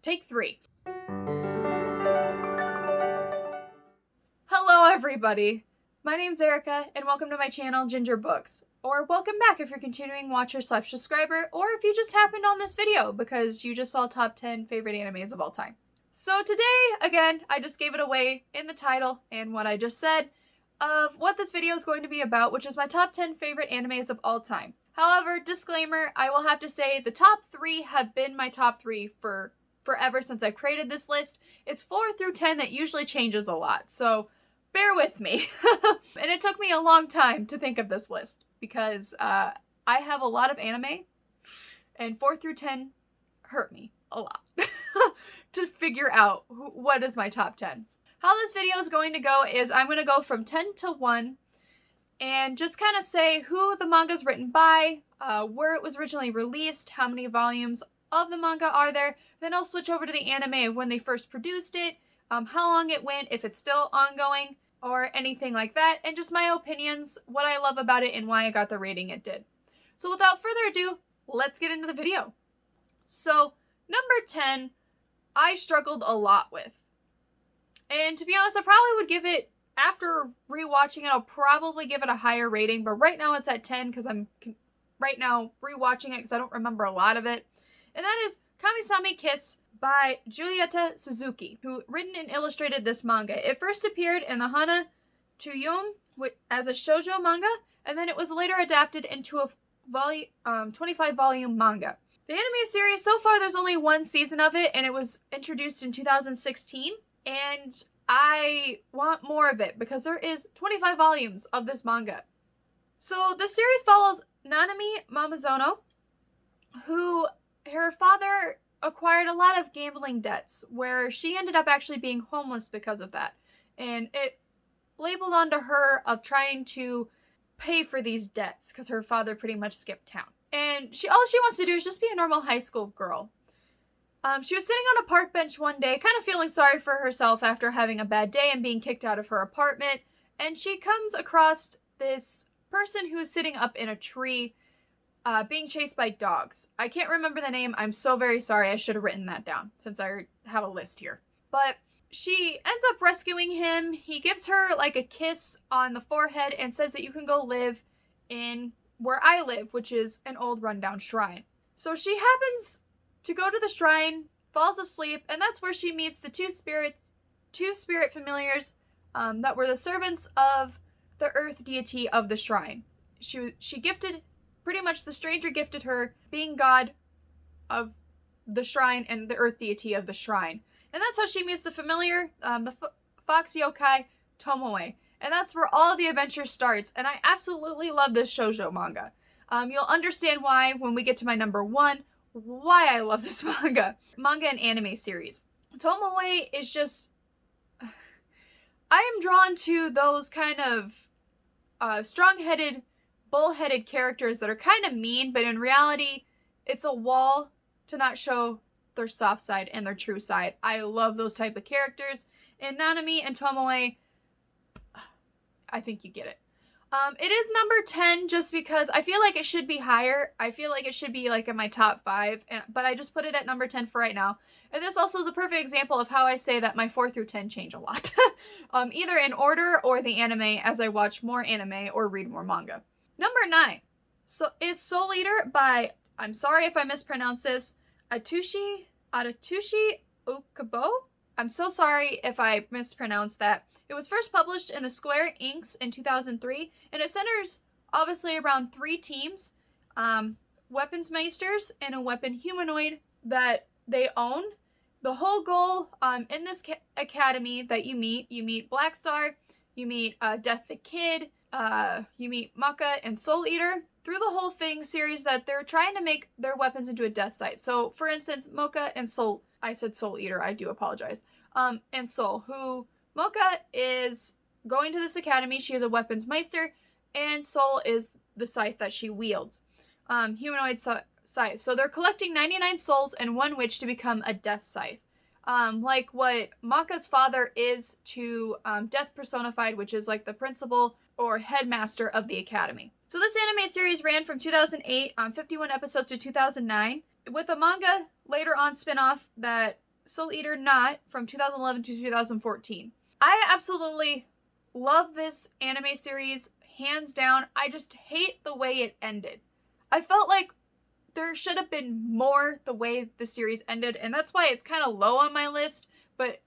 Take 3. Hello everybody! My name's Erica, and welcome to my channel, Ginger Books. Or welcome back if you're continuing watcher/subscriber, or if you just happened on this video because you just saw top 10 favorite animes of all time. So today, again, I just gave it away in the title and what I just said of what this video is going to be about, which is my top 10 favorite animes of all time. However, disclaimer, I will have to say the top 3 have been my top 3 for forever since I created this list. It's 4 through 10 that usually changes a lot, so bear with me. And it took me a long time to think of this list because I have a lot of anime, and 4 through 10 hurt me a lot to figure out what is my top 10. How this video is going to go is I'm going to go from 10 to 1 and just kind of say who the manga is written by, where it was originally released, how many volumes of the manga are there. Then I'll switch over to the anime of when they first produced it, how long it went, if it's still ongoing, or anything like that, and just my opinions, what I love about it, and why I got the rating it did. So without further ado, let's get into the video. So, number 10, I struggled a lot with. And to be honest, I probably would give it, after rewatching it, I'll probably give it a higher rating, but right now it's at 10 because I'm right now rewatching it because I don't remember a lot of it. And that is Kamisama Kiss by Julieta Suzuki, who written and illustrated this manga. It first appeared in the Hana to Yom as a shoujo manga, and then it was later adapted into a 25-volume manga. The anime series, so far there's only 1 season of it, and it was introduced in 2016, and I want more of it because there is 25 volumes of this manga. So the series follows Nanami Mamazono, who her father acquired a lot of gambling debts, where she ended up actually being homeless because of that. And it labeled onto her of trying to pay for these debts because her father pretty much skipped town. And all she wants to do is just be a normal high school girl. She was sitting on a park bench one day, kind of feeling sorry for herself after having a bad day and being kicked out of her apartment. And she comes across this person who's sitting up in a tree, being chased by dogs. I can't remember the name. I'm so very sorry. I should have written that down since I have a list here. But she ends up rescuing him. He gives her like a kiss on the forehead and says that you can go live in where I live, which is an old rundown shrine. So she happens to go to the shrine, falls asleep, and that's where she meets the two spirit familiars that were the servants of the earth deity of the shrine. She gifted, pretty much the stranger gifted her being god of the shrine and the earth deity of the shrine. And that's how she meets the familiar, the fox yokai, Tomoe. And that's where all of the adventure starts, and I absolutely love this shoujo manga. You'll understand why when we get to my number 1, why I love this manga and anime series. Tomoe is just, I am drawn to those kind of strong-headed, bull-headed characters that are kind of mean, but in reality, it's a wall to not show their soft side and their true side. I love those type of characters, and Nanami and Tomoe, I think you get it. It is number 10 just because I feel like it should be higher. I feel like it should be like in my top 5, but I just put it at number 10 for right now. And this also is a perfect example of how I say that my 4 through 10 change a lot. Either in order or the anime as I watch more anime or read more manga. Number 9 is Soul Eater by, I'm sorry if I mispronounce this, Atsushi Okubo? I'm so sorry if I mispronounced that. It was first published in the Square Inks in 2003, and it centers obviously around 3 teams, weapons meisters and a weapon humanoid that they own. The whole goal in this academy that you meet Black Star, you meet Death the Kid, you meet Maka and Soul Eater. Through the whole thing series that they're trying to make their weapons into a death sight. So for instance, Mocha and Soul, I said Soul Eater, I do apologize. And Soul, who Mocha is going to this academy, she is a weapons meister, and Soul is the scythe that she wields. Humanoid scythe. So they're collecting 99 souls and 1 witch to become a death scythe. Like what Maka's father is to Death Personified, which is like the principal or headmaster of the academy. So this anime series ran from 2008 on 51 episodes to 2009, with a manga later on spin-off that Soul Eater Not from 2011 to 2014. I absolutely love this anime series, hands down. I just hate the way it ended. I felt like there should have been more the way the series ended, and that's why it's kind of low on my list, but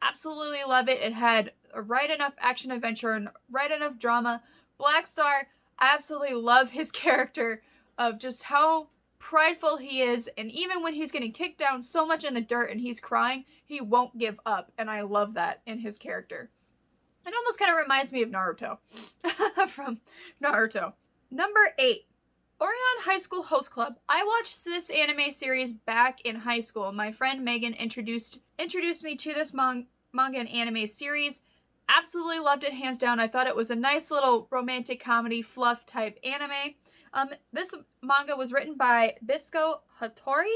absolutely love it. It had a right enough action adventure and right enough drama. Black Star, I absolutely love his character of just how prideful he is, and even when he's getting kicked down so much in the dirt and he's crying, he won't give up, and I love that in his character. It almost kind of reminds me of Naruto from Naruto. Number 8. Orion High School Host Club. I watched this anime series back in high school. My friend Megan introduced me to this manga and anime series. Absolutely loved it, hands down. I thought it was a nice little romantic comedy fluff type anime. This manga was written by Bisco Hattori.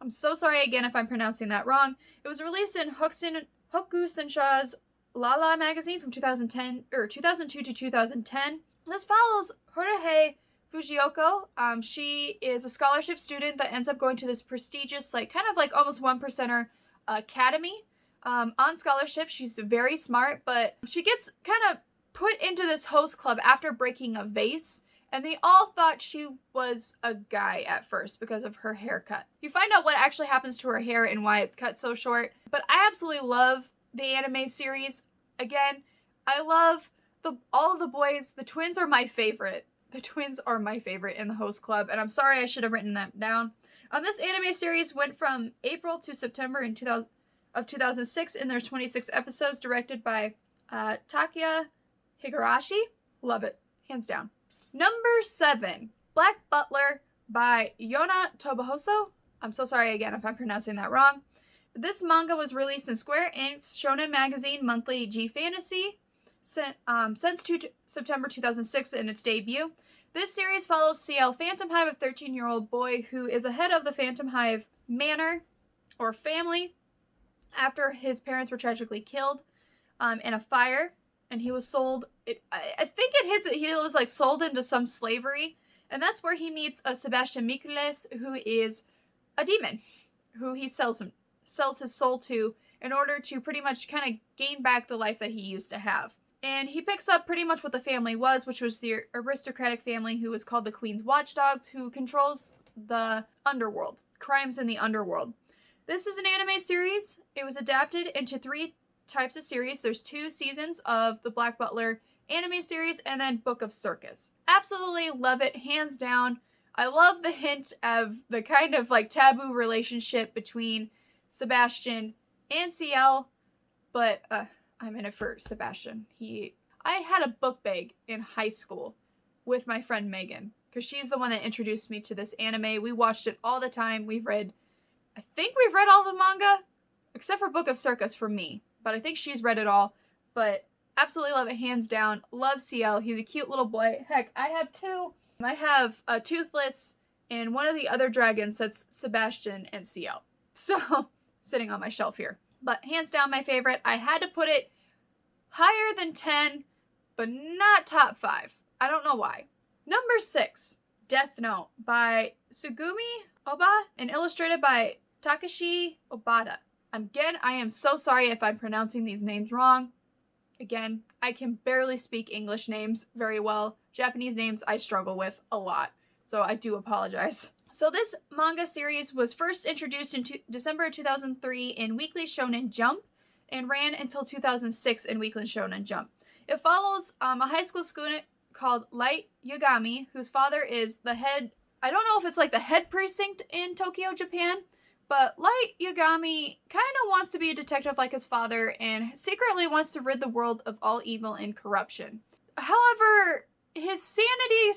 I'm so sorry again if I'm pronouncing that wrong. It was released in Hokusensha's Lala magazine from 2002 to 2010. This follows Horahe Fujioka. She is a scholarship student that ends up going to this prestigious, like kind of like almost 1%er academy. On scholarship, she's very smart, but she gets kind of put into this host club after breaking a vase, and they all thought she was a guy at first because of her haircut. You find out what actually happens to her hair and why it's cut so short, but I absolutely love the anime series. Again, I love all of the boys. The twins are my favorite. The twins are my favorite in the host club, and I'm sorry I should have written that down. This anime series went from April to September in 2006, and there's 26 episodes, directed by Takia Higurashi. Love it, hands down. Number 7, Black Butler by Yona Tobohoso. I'm so sorry again if I'm pronouncing that wrong. This manga was released in Square Enix's Shonen Magazine Monthly G Fantasy since September 2006 in its debut. This series follows CL Phantom Hive, a 13-year-old boy who is a head of the Phantom Hive manor or family after his parents were tragically killed in a fire, and he was sold. I think it hits it. He was like sold into some slavery, and that's where he meets Sebastian Mikules, who is a demon, who he sells his soul to in order to pretty much kind of gain back the life that he used to have. And he picks up pretty much what the family was, which was the aristocratic family who was called the Queen's Watchdogs, who controls the underworld, crimes in the underworld. This is an anime series. It was adapted into 3 types of series. There's 2 seasons of the Black Butler anime series, and then Book of Circus. Absolutely love it, hands down. I love the hint of the kind of like taboo relationship between Sebastian and CL, but I'm in it for Sebastian. I had a book bag in high school with my friend Megan, because she's the one that introduced me to this anime. We watched it all the time. I think we've read all the manga, except for Book of Circus for me, but I think she's read it all. But absolutely love it, hands down. Love CL. He's a cute little boy. Heck, I have 2. I have a Toothless and one of the other dragons that's Sebastian and CL. So, sitting on my shelf here. But hands down my favorite. I had to put it higher than 10, but not top 5. I don't know why. Number 6, Death Note by Sugumi Oba and illustrated by Takashi Obata. Again, I am so sorry if I'm pronouncing these names wrong. Again, I can barely speak English names very well. Japanese names I struggle with a lot, so I do apologize. So this manga series was first introduced in December 2003 in Weekly Shonen Jump and ran until 2006 in Weekly Shonen Jump. It follows a high school student called Light Yagami, whose father is the head, I don't know if it's like the head precinct in Tokyo, Japan, but Light Yagami kind of wants to be a detective like his father and secretly wants to rid the world of all evil and corruption. However, his sanity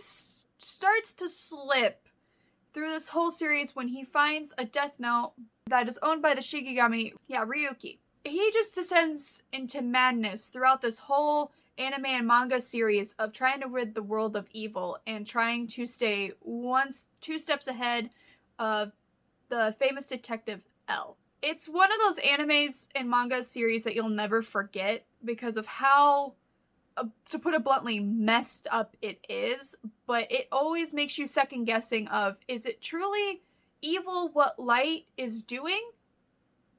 starts to slip through this whole series when he finds a death note that is owned by the Shikigami, Ryuki. He just descends into madness throughout this whole anime and manga series of trying to rid the world of evil and trying to stay 2 steps ahead of the famous detective L. It's one of those animes and manga series that you'll never forget because of how, to put it bluntly, messed up it is, but it always makes you second guessing of, is it truly evil what Light is doing?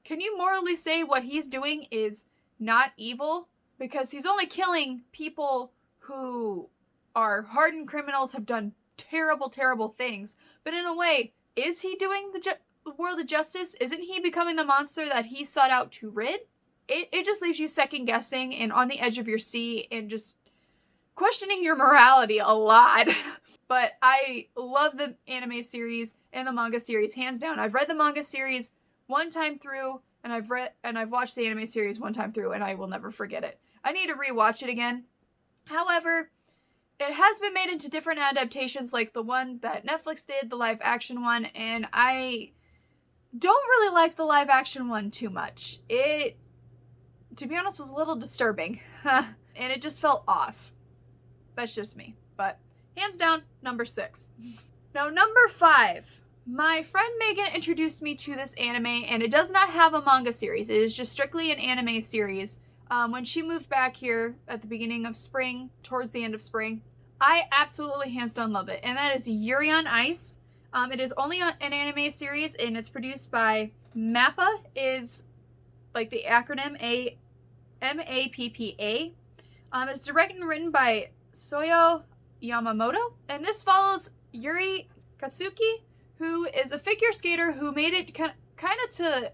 can you morally say what he's doing is not evil? Because he's only killing people who are hardened criminals, have done terrible, terrible things. But in a way, is he doing the world of justice? Isn't he becoming the monster that he sought out to rid? It just leaves you second guessing and on the edge of your seat and just questioning your morality a lot. But I love the anime series and the manga series hands down. I've read the manga series one time through, and I've watched the anime series one time through, and I will never forget it. I need to rewatch it again. However, it has been made into different adaptations, like the one that Netflix did, the live action one, and I don't really like the live action one too much. It, to be honest, was a little disturbing, and it just felt off. That's just me, but hands down, number 6. Now, number 5. My friend Megan introduced me to this anime, and it does not have a manga series. It is just strictly an anime series. When she moved back here at the beginning of spring, towards the end of spring, I absolutely hands down love it, and that is Yuri on Ice. It is only an anime series, and it's produced by MAPPA, is like the acronym MAPPA. It's directed and written by Soyo Yamamoto, and this follows Yuri Katsuki, who is a figure skater who made it kind of to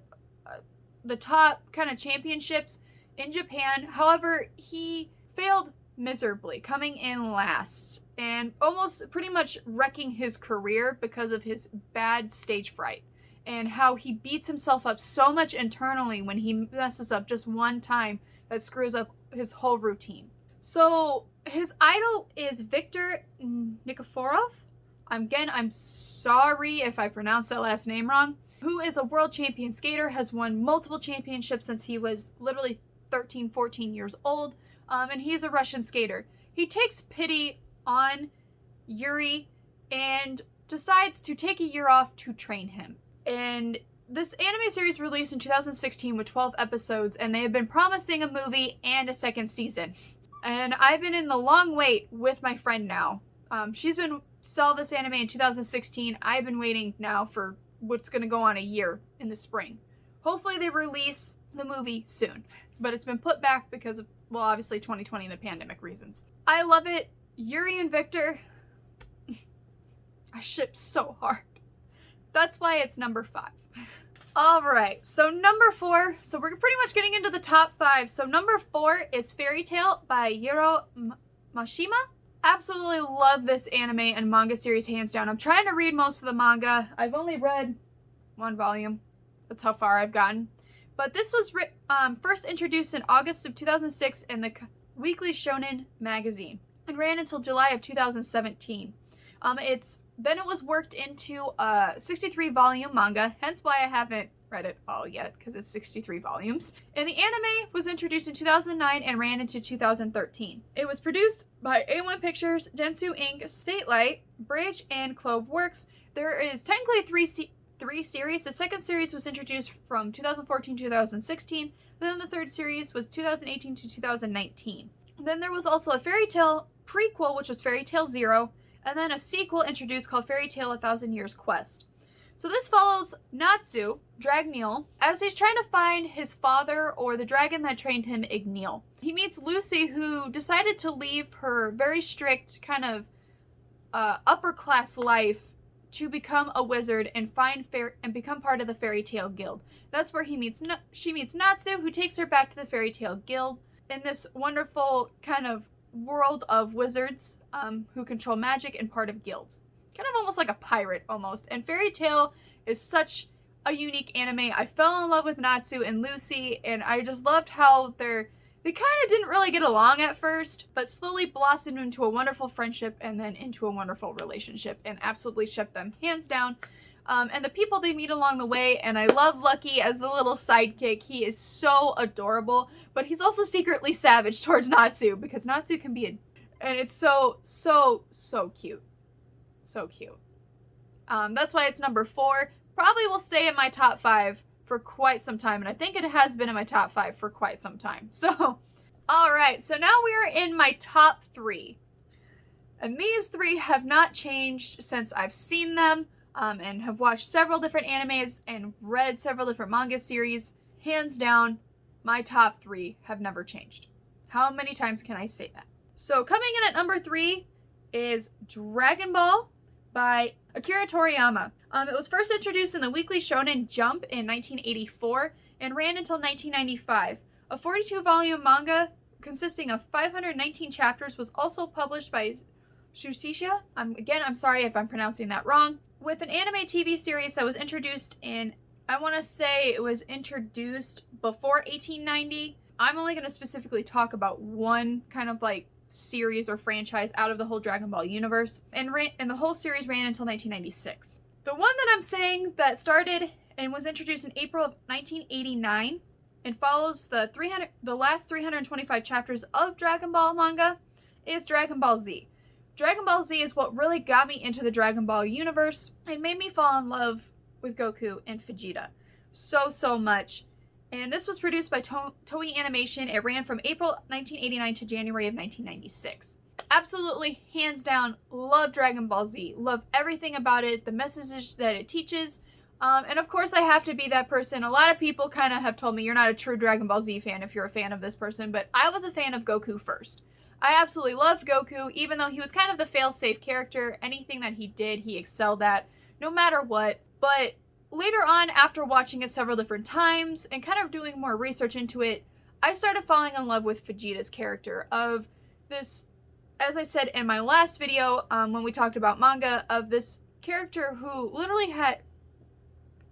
the top kind of championships in Japan. However, he failed miserably, coming in last and almost pretty much wrecking his career because of his bad stage fright and how he beats himself up so much internally when he messes up just one time that screws up his whole routine. So his idol is Viktor Nikiforov. I'm sorry if I pronounced that last name wrong. Who is a world champion skater, has won multiple championships since he was literally 13, 14 years old. And he's a Russian skater. He takes pity on Yuri and decides to take a year off to train him. And this anime series released in 2016 with 12 episodes, and they have been promising a movie and a second season. And I've been in the long wait with my friend now. She's been saw this anime in 2016. I've been waiting now for what's going to go on a year in the spring. Hopefully they release the movie soon. But it's been put back because of, well, obviously 2020 and the pandemic reasons. I love it. Yuri and Viktor, I ship so hard. That's why it's number 5. Alright, so number 4, so we're pretty much getting into the top 5. So number 4 is Fairy Tail by Yuro Mashima. Absolutely love this anime and manga series hands down. I'm trying to read most of the manga. I've only read 1 volume. That's how far I've gotten. But this was first introduced in August of 2006 in the Weekly Shonen magazine and ran until July of 2017. Then it was worked into a 63 volume manga, hence why I haven't read it all yet, because it's 63 volumes. And the anime was introduced in 2009 and ran into 2013. It was produced by A1 Pictures, Dentsu Inc., Satelight, Bridge, and Clove Works. There is technically three series. The second series was introduced from 2014 to 2016. Then the third series was 2018 to 2019. And then there was also a Fairy Tail prequel, which was Fairy Tail Zero, and then a sequel introduced called Fairy Tail A Thousand Years Quest. So this follows Natsu, Dragneel, as he's trying to find his father or the dragon that trained him, Igneel. He meets Lucy, who decided to leave her very strict kind of upper class life to become a wizard and become part of the Fairy Tail Guild. That's where she meets Natsu, who takes her back to the Fairy Tail Guild in this wonderful kind of world of wizards who control magic and part of guilds. Kind of almost like a pirate almost. And Fairy Tail is such a unique anime. I fell in love with Natsu and Lucy, and I just loved how they kind of didn't really get along at first, but slowly blossomed into a wonderful friendship and then into a wonderful relationship, and absolutely ship them hands down. And the people they meet along the way, and I love Lucky as the little sidekick. He is so adorable, but he's also secretly savage towards Natsu, because Natsu can be and it's so cute. So cute. That's why it's number 4. Probably will stay in my top 5 for quite some time, and I think it has been in my top 5 for quite some time. So, alright, so now we are in my top 3. And these 3 have not changed since I've seen them, and have watched several different animes and read several different manga series. hands down, my top 3 have never changed. How many times can I say that? So coming in at number 3 is Dragon Ball by Akira Toriyama. It was first introduced in the Weekly Shonen Jump in 1984 and ran until 1995. A 42-volume manga consisting of 519 chapters was also published by Shueisha. I'm sorry if I'm pronouncing that wrong. With an anime TV series that was introduced in, I want to say it was introduced before 1890. I'm only going to specifically talk about one kind of like series or franchise out of the whole Dragon Ball universe. And the whole series ran until 1996. The one that I'm saying that started and was introduced in April of 1989 and follows the last 325 chapters of Dragon Ball manga is Dragon Ball Z. Dragon Ball Z is what really got me into the Dragon Ball universe and made me fall in love with Goku and Vegeta so much. And this was produced by Toei Animation. It ran from April 1989 to January of 1996. Absolutely, hands down, love Dragon Ball Z. Love everything about it, the messages that it teaches. And of course, I have to be that person. A lot of people kind of have told me you're not a true Dragon Ball Z fan if you're a fan of this person, but I was a fan of Goku first. I absolutely loved Goku, even though he was kind of the fail-safe character. Anything that he did, he excelled at, no matter what. But later on, after watching it several different times and kind of doing more research into it, I started falling in love with Vegeta's character of this, as I said in my last video when we talked about manga, of this character who literally had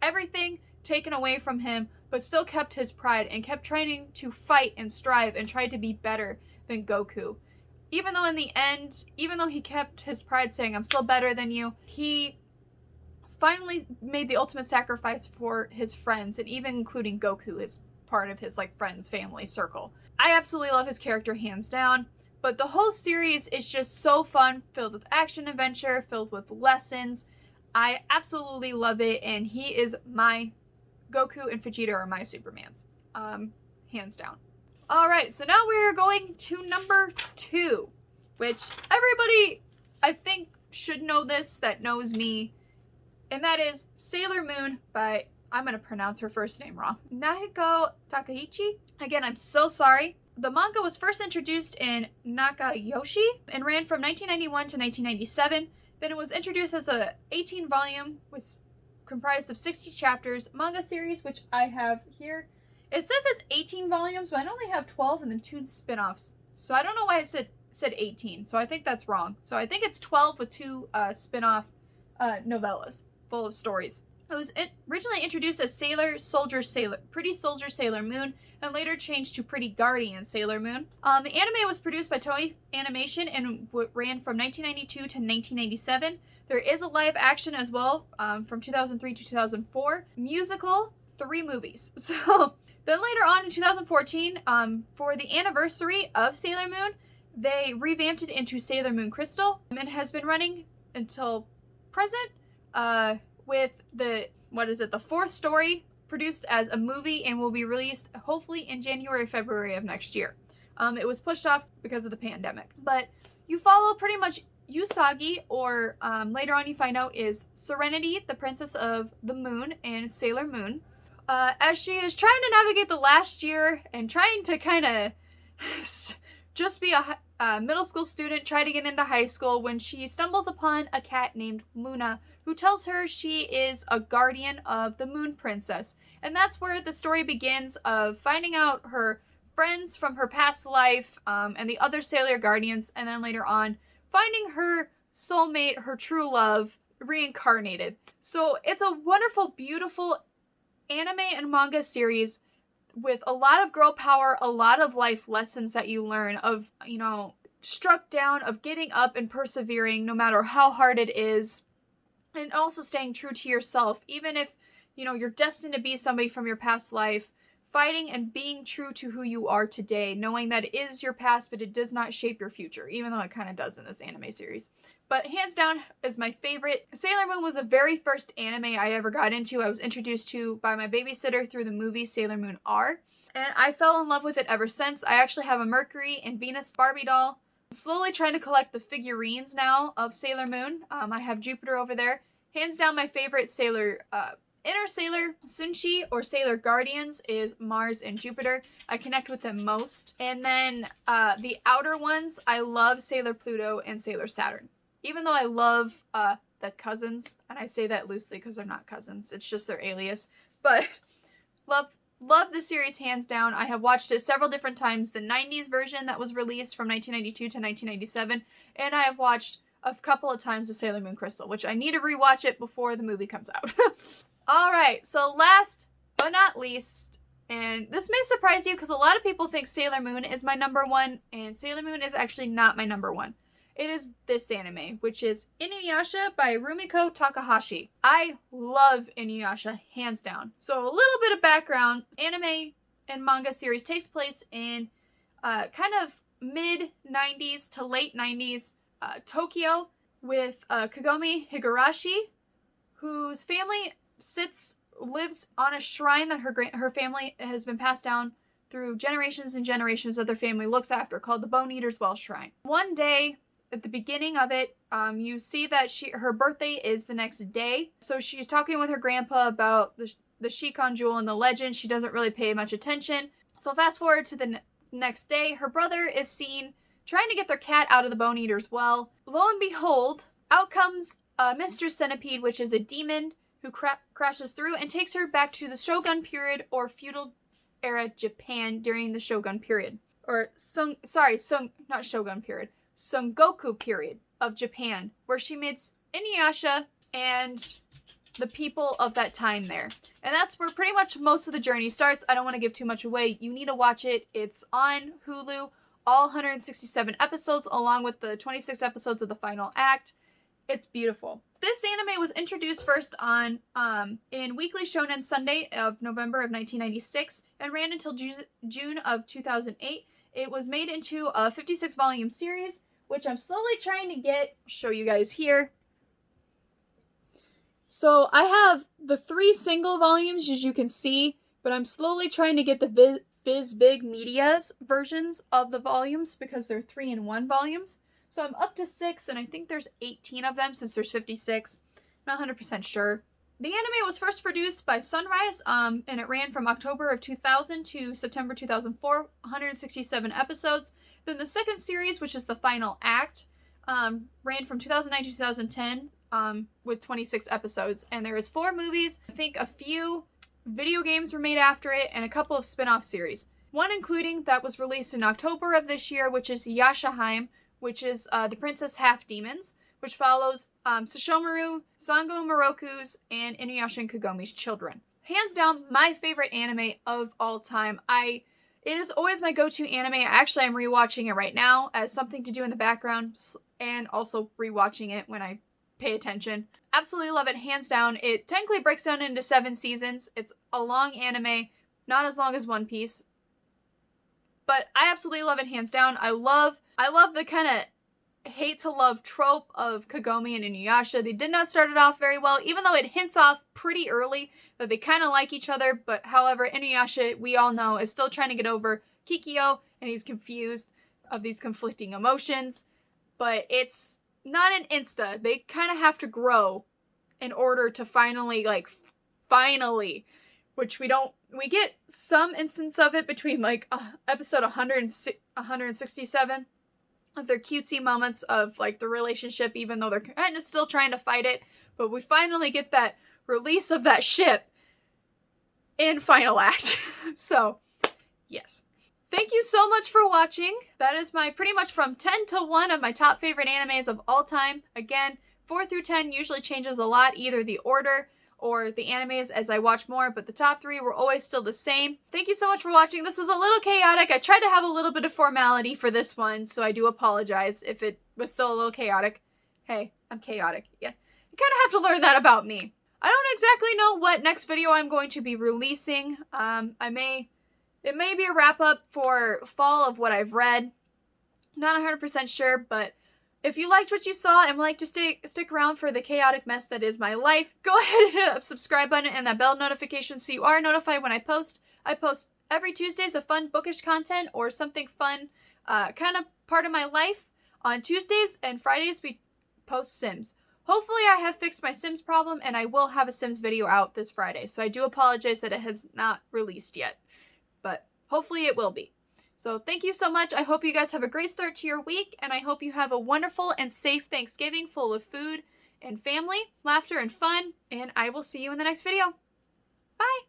everything taken away from him but still kept his pride and kept trying to fight and strive and tried to be better than Goku. Even though in the end, even though he kept his pride saying, I'm still better than you, he finally made the ultimate sacrifice for his friends, and even including Goku as part of his like friends, family circle. I absolutely love his character hands down, but the whole series is just so fun, filled with action adventure, filled with lessons. I absolutely love it, and he is my Goku and Vegeta are my Supermans. Hands down. Alright, so now we're going to number 2, which everybody I think should know this that knows me. And that is Sailor Moon by, I'm going to pronounce her first name wrong, Nahiko Takaichi. Again, I'm so sorry. The manga was first introduced in Nakayoshi and ran from 1991 to 1997. Then it was introduced as a 18-volume, was comprised of 60 chapters manga series, which I have here. It says it's 18 volumes, but I only have 12 and then 2 spin-offs. So I don't know why I said 18, so I think that's wrong. So I think it's 12 with 2 spin-off novellas full of stories. It was originally introduced as Pretty Soldier Sailor Moon, and later changed to Pretty Guardian Sailor Moon. The anime was produced by Toei Animation and ran from 1992 to 1997. There is a live action as well from 2003 to 2004. Musical, 3 movies. So then later on in 2014, for the anniversary of Sailor Moon, they revamped it into Sailor Moon Crystal, and has been running until present, with the 4th story produced as a movie and will be released hopefully in January or February of next year. It was pushed off because of the pandemic. But you follow pretty much Usagi, or later on you find out is Serenity, the Princess of the Moon, and Sailor Moon, as she is trying to navigate the last year and trying to kind of just be a middle school student, try to get into high school, when she stumbles upon a cat named Luna, who tells her she is a guardian of the Moon Princess. And that's where the story begins, of finding out her friends from her past life, and the other Sailor Guardians, and then later on finding her soulmate, her true love, reincarnated. So it's a wonderful, beautiful anime and manga series with a lot of girl power, a lot of life lessons that you learn of, struck down, of getting up and persevering no matter how hard it is, and also staying true to yourself, even if, you're destined to be somebody from your past life, fighting and being true to who you are today, knowing that it is your past, but it does not shape your future, even though it kind of does in this anime series. But hands down is my favorite. Sailor Moon was the very first anime I ever got into. I was introduced to by my babysitter through the movie Sailor Moon R, and I fell in love with it ever since. I actually have a Mercury and Venus Barbie doll. I'm slowly trying to collect the figurines now of Sailor Moon. I have Jupiter over there. Hands down my favorite Sailor Inner Sailor Sunshi or Sailor Guardians is Mars and Jupiter. I connect with them most. And then the outer ones, I love Sailor Pluto and Sailor Saturn. Even though I love the cousins, and I say that loosely because they're not cousins, it's just their alias. But love the series hands down. I have watched it several different times. The 90s version that was released from 1992 to 1997. And I have watched a couple of times the Sailor Moon Crystal, which I need to rewatch it before the movie comes out. Alright, so last but not least, and this may surprise you because a lot of people think Sailor Moon is my number one, and Sailor Moon is actually not my number one. It is this anime, which is Inuyasha by Rumiko Takahashi. I love Inuyasha, hands down. So a little bit of background. Anime and manga series takes place in kind of mid-90s to late 90s Tokyo with Kagome Higurashi, whose family lives on a shrine that her family has been passed down through generations and generations that their family looks after, called the Bone Eater's Well Shrine. One day, at the beginning of it, you see that her birthday is the next day. So she's talking with her grandpa about the Shikon Jewel and the legend. She doesn't really pay much attention. So fast forward to the next day, her brother is seen trying to get their cat out of the Bone Eater's well. Lo and behold, out comes Mistress Centipede, which is a demon who crashes through and takes her back to the Shogun period or feudal era Japan during the Shogun period. Or not Shogun period. Sengoku period of Japan, where she meets Inuyasha and the people of that time there. And that's where pretty much most of the journey starts. I don't want to give too much away. You need to watch it. It's on Hulu, all 167 episodes, along with the 26 episodes of the final act. It's beautiful. This anime was introduced first on in Weekly Shonen Sunday of November of 1996 and ran until June of 2008. It was made into a 56-volume series, which I'm slowly trying to show you guys here. So I have the 3 single volumes, as you can see, but I'm slowly trying to get the Viz Big Media's versions of the volumes because they're 3-in-1 volumes. So I'm up to 6, and I think there's 18 of them since there's 56. Not 100% sure. The anime was first produced by Sunrise, and it ran from October of 2000 to September 2004, 167 episodes. Then the second series, which is the final act, ran from 2009 to 2010 with 26 episodes. And there is 4 movies. I think a few video games were made after it, and a couple of spin-off series. One including that was released in October of this year, which is Yashaheim, which is the Princess Half Demons, which follows Sesshomaru, Sango Moroku's, and Inuyasha and Kagome's children. Hands down, my favorite anime of all time. It is always my go-to anime. Actually, I'm rewatching it right now as something to do in the background, and also rewatching it when I pay attention. Absolutely love it, hands down. It technically breaks down into 7 seasons. It's a long anime, not as long as One Piece, but I absolutely love it, hands down. I love the kind of hate to love trope of Kagome and Inuyasha. They did not start it off very well, even though it hints off pretty early that they kind of like each other. But however, Inuyasha, we all know, is still trying to get over Kikyo, and he's confused of these conflicting emotions. But it's not an insta. They kind of have to grow in order to finally, which we get some instance of it between episode 167 of their cutesy moments of the relationship, even though they're kind of still trying to fight it. But we finally get that release of that ship in final act. So, yes. Thank you so much for watching. That is my pretty much from 10 to 1 of my top favorite animes of all time. Again, 4 through 10 usually changes a lot, either the order or the animes as I watch more, but the top 3 were always still the same. Thank you so much for watching. This was a little chaotic. I tried to have a little bit of formality for this one, so I do apologize if it was still a little chaotic. Hey, I'm chaotic. Yeah, you kind of have to learn that about me. I don't exactly know what next video I'm going to be releasing. It may be a wrap-up for fall of what I've read. Not 100% sure, but if you liked what you saw and would like to stick around for the chaotic mess that is my life, go ahead and hit that subscribe button and that bell notification so you are notified when I post. I post every Tuesdays of fun bookish content or something fun, kind of part of my life on Tuesdays, and Fridays we post Sims. hopefully I have fixed my Sims problem and I will have a Sims video out this Friday. So I do apologize that it has not released yet, but hopefully it will be. So thank you so much. I hope you guys have a great start to your week, and I hope you have a wonderful and safe Thanksgiving full of food and family, laughter, and fun, and I will see you in the next video. Bye!